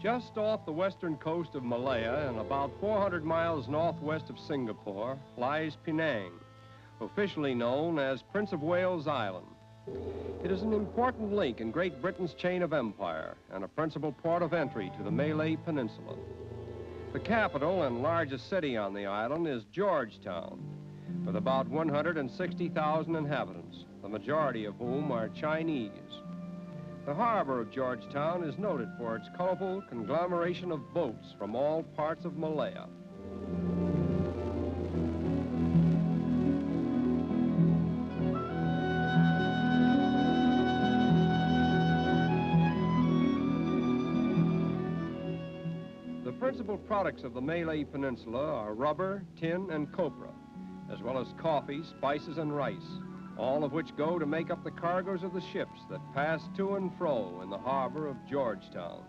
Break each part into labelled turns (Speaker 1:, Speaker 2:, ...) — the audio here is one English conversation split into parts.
Speaker 1: Just off the western coast of Malaya and about 400 miles northwest of Singapore lies Penang, officially known as Prince of Wales Island. It is an important link in Great Britain's chain of empire and a principal port of entry to the Malay Peninsula. The capital and largest city on the island is Georgetown, with about 160,000 inhabitants, the majority of whom are Chinese. The harbor of Georgetown is noted for its colorful conglomeration of boats from all parts of Malaya. The principal products of the Malay Peninsula are rubber, tin, and copra, as well as coffee, spices, and rice, all of which go to make up the cargoes of the ships that pass to and fro in the harbor of Georgetown.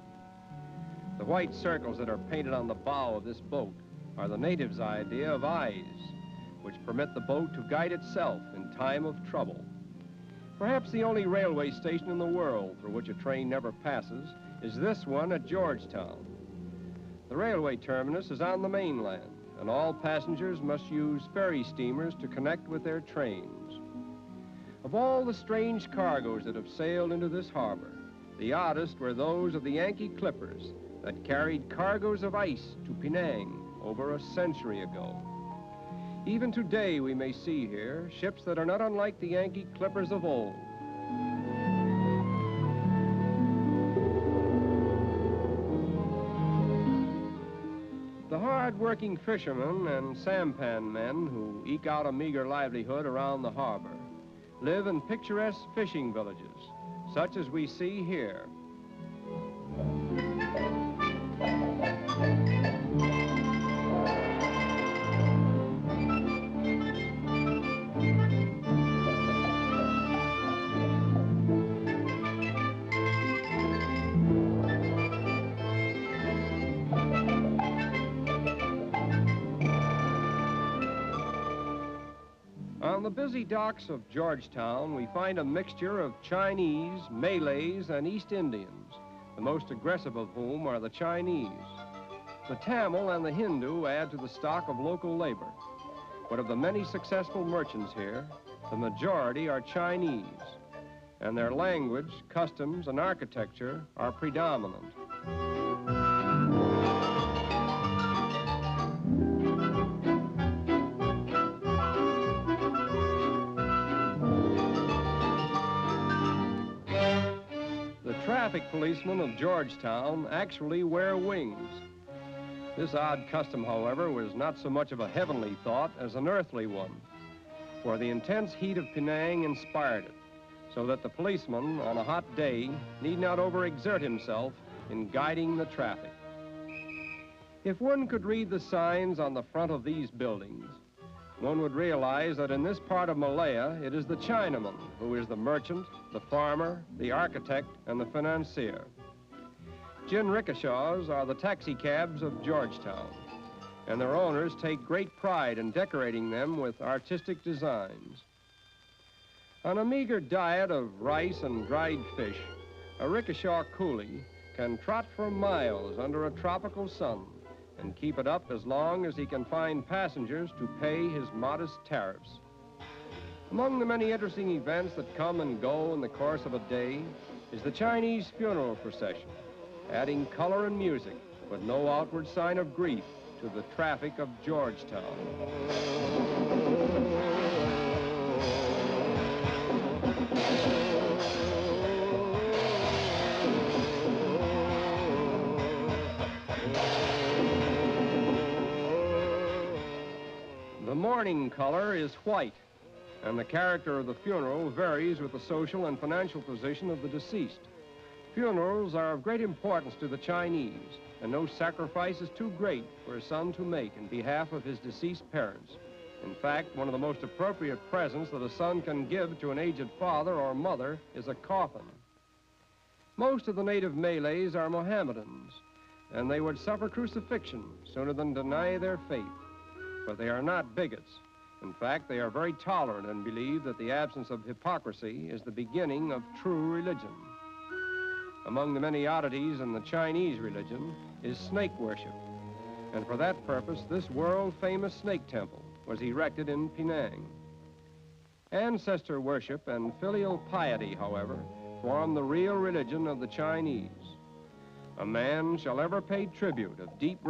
Speaker 1: The white circles that are painted on the bow of this boat are the natives' idea of eyes, which permit the boat to guide itself in time of trouble. Perhaps the only railway station in the world through which a train never passes is this one at Georgetown. The railway terminus is on the mainland, and all passengers must use ferry steamers to connect with their trains. Of all the strange cargoes that have sailed into this harbor, the oddest were those of the Yankee clippers that carried cargoes of ice to Penang over a century ago. Even today we may see here ships that are not unlike the Yankee clippers of old. The hard-working fishermen and sampan men who eke out a meager livelihood around the harbor live in picturesque fishing villages, such as we see here. On the busy docks of Georgetown, we find a mixture of Chinese, Malays, and East Indians, the most aggressive of whom are the Chinese. The Tamil and the Hindu add to the stock of local labor. But of the many successful merchants here, the majority are Chinese, and their language, customs, and architecture are predominant. Traffic policemen of Georgetown actually wear wings. This odd custom, however, was not so much of a heavenly thought as an earthly one, for the intense heat of Penang inspired it, so that the policeman on a hot day need not overexert himself in guiding the traffic. If one could read the signs on the front of these buildings, one would realize that in this part of Malaya, it is the Chinaman who is the merchant, the farmer, the architect, and the financier. Jinrikishas are the taxi cabs of Georgetown, and their owners take great pride in decorating them with artistic designs. On a meager diet of rice and dried fish, a rickshaw coolie can trot for miles under a tropical sun and keep it up as long as he can find passengers to pay his modest tariffs. Among the many interesting events that come and go in the course of a day is the Chinese funeral procession, adding color and music, but no outward sign of grief to the traffic of Georgetown. The mourning color is white, and the character of the funeral varies with the social and financial position of the deceased. Funerals are of great importance to the Chinese, and no sacrifice is too great for a son to make in behalf of his deceased parents. In fact, one of the most appropriate presents that a son can give to an aged father or mother is a coffin. Most of the native Malays are Mohammedans, and they would suffer crucifixion sooner than deny their faith. But they are not bigots. In fact, they are very tolerant and believe that the absence of hypocrisy is the beginning of true religion. Among the many oddities in the Chinese religion is snake worship. And for that purpose, this world-famous snake temple was erected in Penang. Ancestor worship and filial piety, however, form the real religion of the Chinese. A man shall ever pay tribute of deep